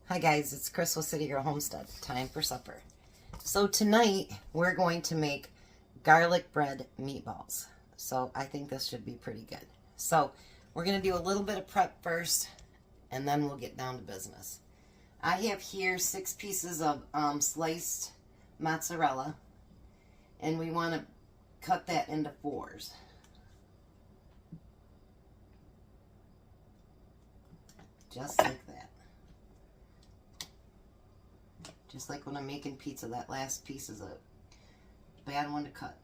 Hi guys, it's Chris with City Girl Homestead. Time for supper. So tonight we're going to make garlic bread meatballs. So I think this should be pretty good. So we're going to do a little bit of prep first and then we'll get down to business. I have here 6 pieces of sliced mozzarella and we want to cut that into 4s. Just like that. Just like when I'm making pizza, that last piece is a bad one to cut.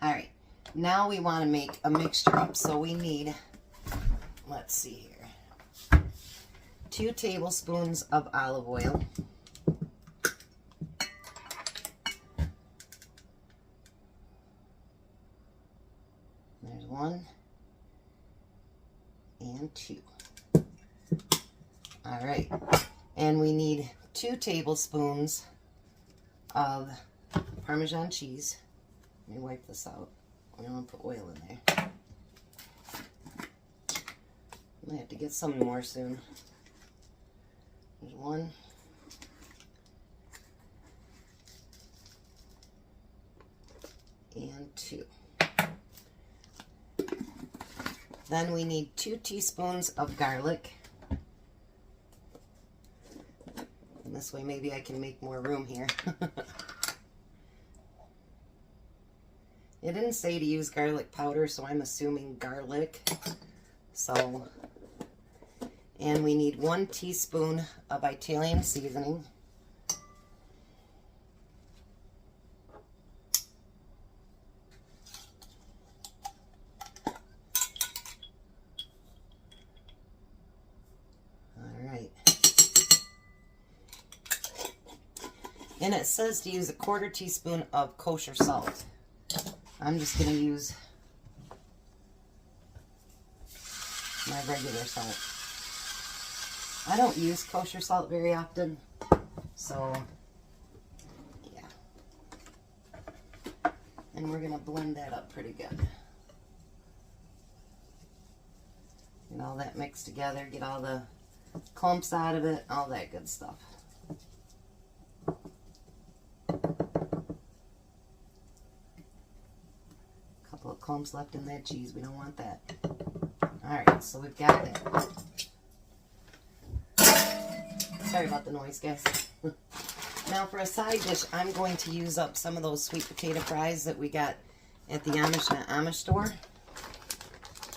Alright, now we want to make a mixture up. So we need, let's see here, 2 tablespoons of olive oil. There's 1 and 2. Alright. And we need 2 tablespoons of Parmesan cheese. Let me wipe this out. I don't want to put oil in there. I'm going to have to get some more soon. There's 1. And 2. Then we need 2 teaspoons of garlic. This way maybe I can make more room here. It didn't say to use garlic powder, so I'm assuming garlic. So, and we need 1 teaspoon of Italian seasoning. And it says to use a 1/4 teaspoon of kosher salt. I'm just going to use my regular salt. I don't use kosher salt very often, so yeah. And we're going to blend that up pretty good. Get all that mixed together, get all the clumps out of it, all that good stuff. Couple of clumps left in that cheese. We don't want that. Alright, so we've got that. Sorry about the noise, guys. Now for a side dish, I'm going to use up some of those sweet potato fries that we got at the Amish store.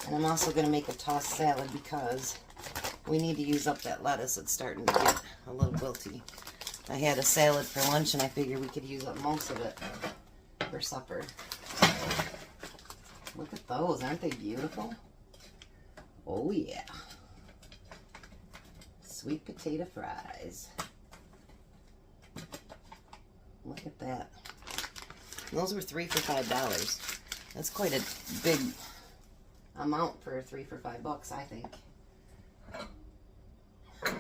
And I'm also going to make a tossed salad because we need to use up that lettuce. It's starting to get a little wilty. I had a salad for lunch and I figured we could use up most of it for supper. Look at those. Aren't they beautiful? Oh, yeah. Sweet potato fries. Look at that. Those were 3 for $5. That's quite a big amount for 3 for $5, I think. I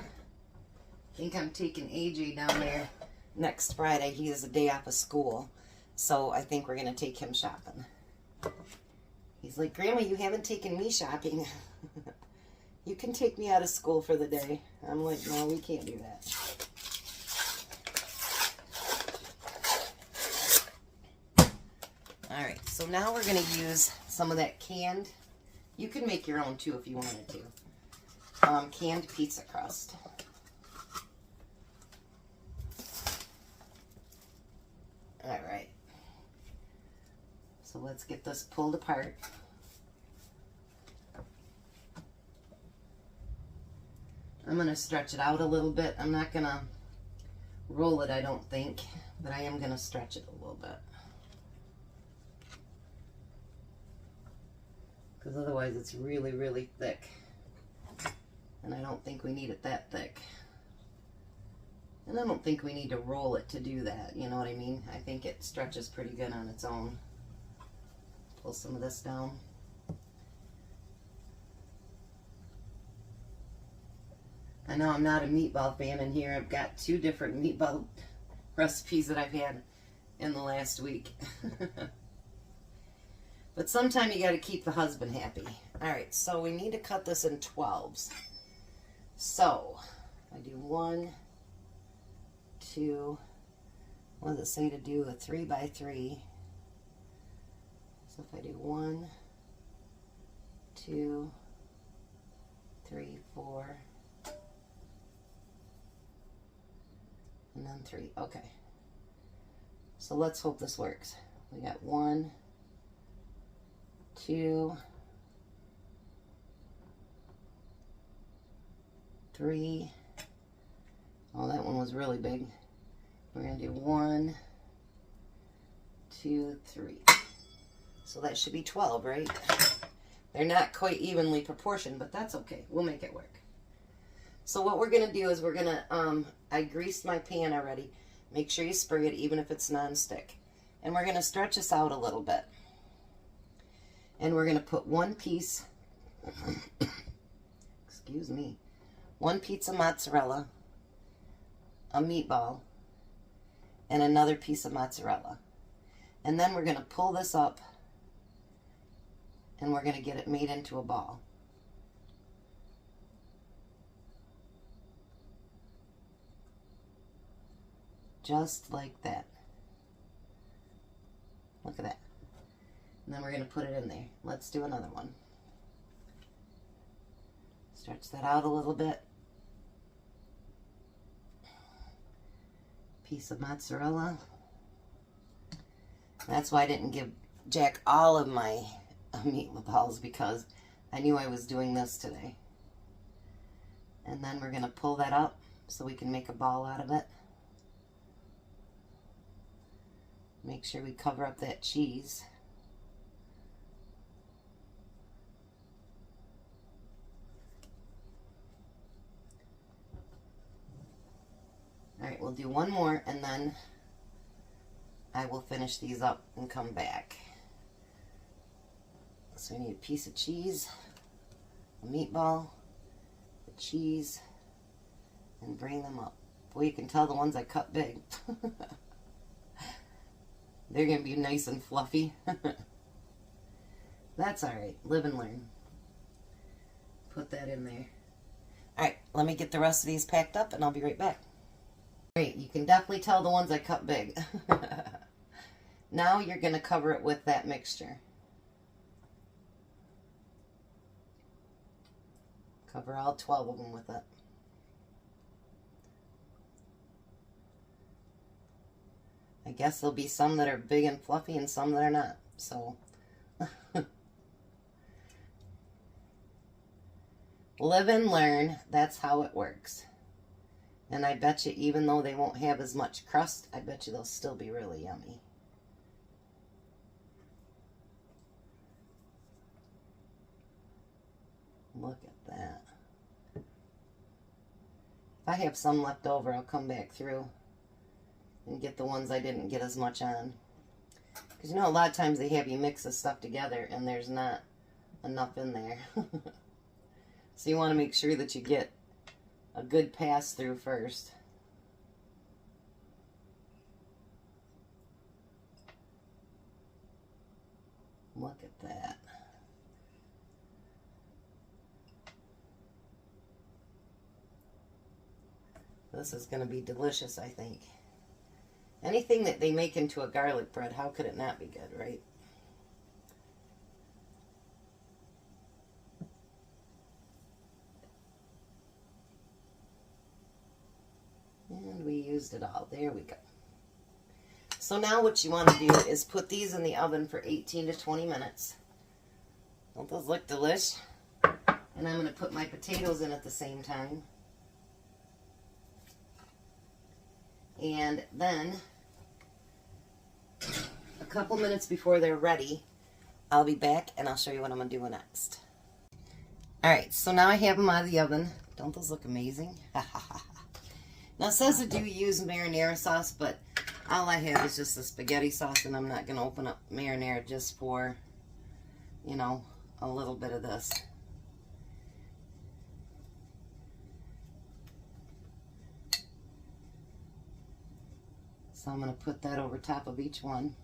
think I'm taking AJ down there next Friday. He has a day off of school. So I think we're going to take him shopping. He's like, Grandma, you haven't taken me shopping. You can take me out of school for the day. I'm like, no, we can't do that. Alright, so now we're going to use some of that canned. You can make your own too if you wanted to. Canned pizza crust. Alright. So let's get this pulled apart. I'm going to stretch it out a little bit. I'm not going to roll it, I don't think, but I am going to stretch it a little bit. Because otherwise it's really, really thick. And I don't think we need it that thick. And I don't think we need to roll it to do that, you know what I mean? I think it stretches pretty good on its own. Pull some of this down. I know I'm not a meatball fan in here. I've got 2 different meatball recipes that I've had in the last week. But sometime you got to keep the husband happy. Alright, so we need to cut this in 12s. So I do 1, 2, what does it say to do? A 3 by 3. So if I do 1, 2, 3, 4, and then 3. Okay. So let's hope this works. We got 1, 2, 3. Oh, that one was really big. We're going to do 1, 2, 3. So that should be 12, right? They're not quite evenly proportioned, but that's okay. We'll make it work. So what we're going to do is we're going to, I greased my pan already. Make sure you spray it even if it's non-stick. And we're going to stretch this out a little bit. And we're going to put one piece, excuse me, one piece of mozzarella, a meatball, and another piece of mozzarella. And then we're going to pull this up and we're going to get it made into a ball. Just like that. Look at that. And then we're going to put it in there. Let's do another one. Stretch that out a little bit. Piece of mozzarella. That's why I didn't give Jack all of my meatballs, because I knew I was doing this today. And then we're going to pull that up so we can make a ball out of it. Make sure we cover up that cheese. Alright, we'll do one more and then I will finish these up and come back. So we need a piece of cheese, a meatball, the cheese, and bring them up. Boy, you can tell the ones I cut big. They're going to be nice and fluffy. That's alright. Live and learn. Put that in there. Alright, let me get the rest of these packed up and I'll be right back. Great, you can definitely tell the ones I cut big. Now you're going to cover it with that mixture. Cover all 12 of them with it. I guess there'll be some that are big and fluffy and some that are not. So, live and learn. That's how it works. And I bet you, even though they won't have as much crust, I bet you they'll still be really yummy. Look at that. If I have some left over, I'll come back through and get the ones I didn't get as much on. Because you know, a lot of times they have you mix this stuff together and there's not enough in there. So you want to make sure that you get a good pass through first. Look at that. This is going to be delicious, I think. Anything that they make into a garlic bread, how could it not be good, right? And we used it all. There we go. So now what you want to do is put these in the oven for 18 to 20 minutes. Don't those look delish? And I'm going to put my potatoes in at the same time. And then, a couple minutes before they're ready, I'll be back and I'll show you what I'm going to do next. Alright, so now I have them out of the oven. Don't those look amazing? Now it says to do use marinara sauce, but all I have is just the spaghetti sauce, and I'm not going to open up marinara just for, you know, a little bit of this. So I'm going to put that over top of each one.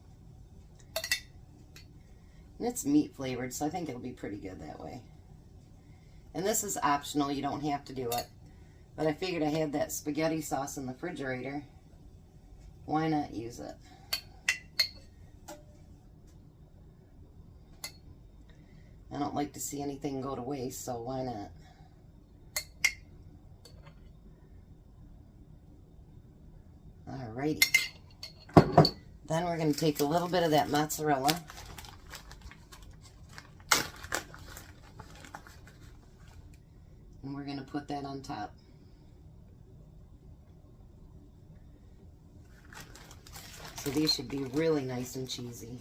And it's meat flavored, so I think it'll be pretty good that way. And this is optional. You don't have to do it. But I figured I had that spaghetti sauce in the refrigerator. Why not use it? I don't like to see anything go to waste, so why not? Alrighty. Then we're going to take a little bit of that mozzarella. And we're going to put that on top. So these should be really nice and cheesy.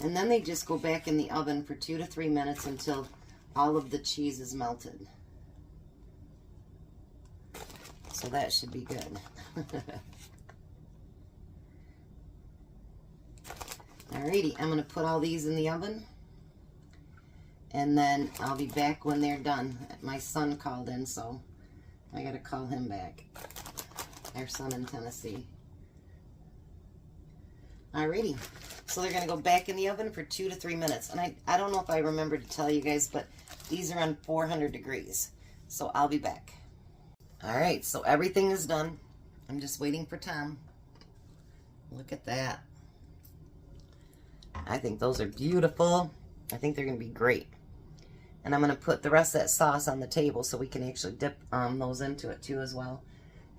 And then they just go back in the oven for 2 to 3 minutes until all of the cheese is melted. So that should be good. Alrighty, I'm going to put all these in the oven. And then I'll be back when they're done. My son called in, so I got to call him back. Our son in Tennessee. Alrighty, so they're going to go back in the oven for 2 to 3 minutes. And I don't know if I remember to tell you guys, but these are on 400 degrees. So I'll be back. Alright, so everything is done. I'm just waiting for Tom. Look at that. I think those are beautiful. I think they're going to be great. And I'm going to put the rest of that sauce on the table so we can actually dip those into it too as well.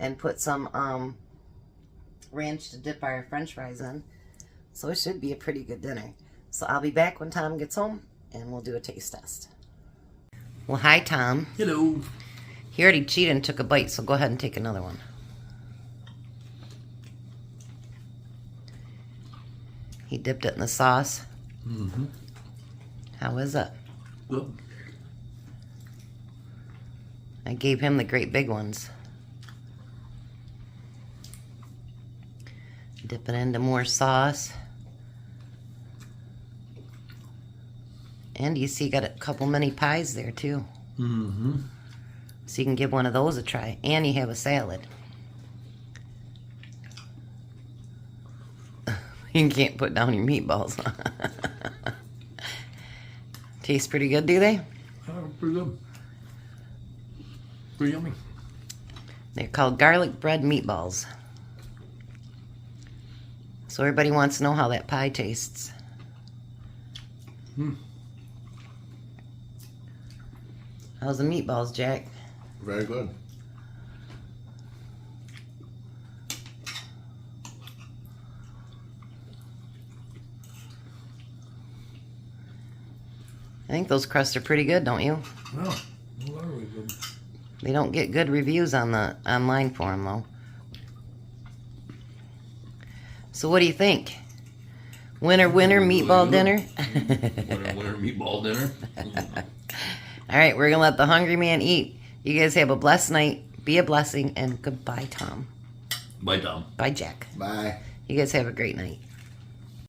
And put some ranch to dip our french fries in. So it should be a pretty good dinner. So I'll be back when Tom gets home and we'll do a taste test. Well, hi Tom. Hello. He already cheated and took a bite, so go ahead and take another one. He dipped it in the sauce. Mm-hmm. How is it? Good. I gave him the great big ones. Dip it into more sauce. And you see, you got a couple mini pies there too. Mm-hmm. So you can give one of those a try. And you have a salad. You can't put down your meatballs. Tastes pretty good, do they? Pretty good. Pretty yummy. They're called garlic bread meatballs. So everybody wants to know how that pie tastes. How's the meatballs, Jack? Very good. I think those crusts are pretty good, don't you? Yeah, very good. They don't get good reviews on the online for them, though. So what do you think? Winner, winner, meatball dinner? Winner, meatball dinner. All right, we're going to let the hungry man eat. You guys have a blessed night. Be a blessing. And goodbye, Tom. Bye, Tom. Bye, Jack. Bye. You guys have a great night.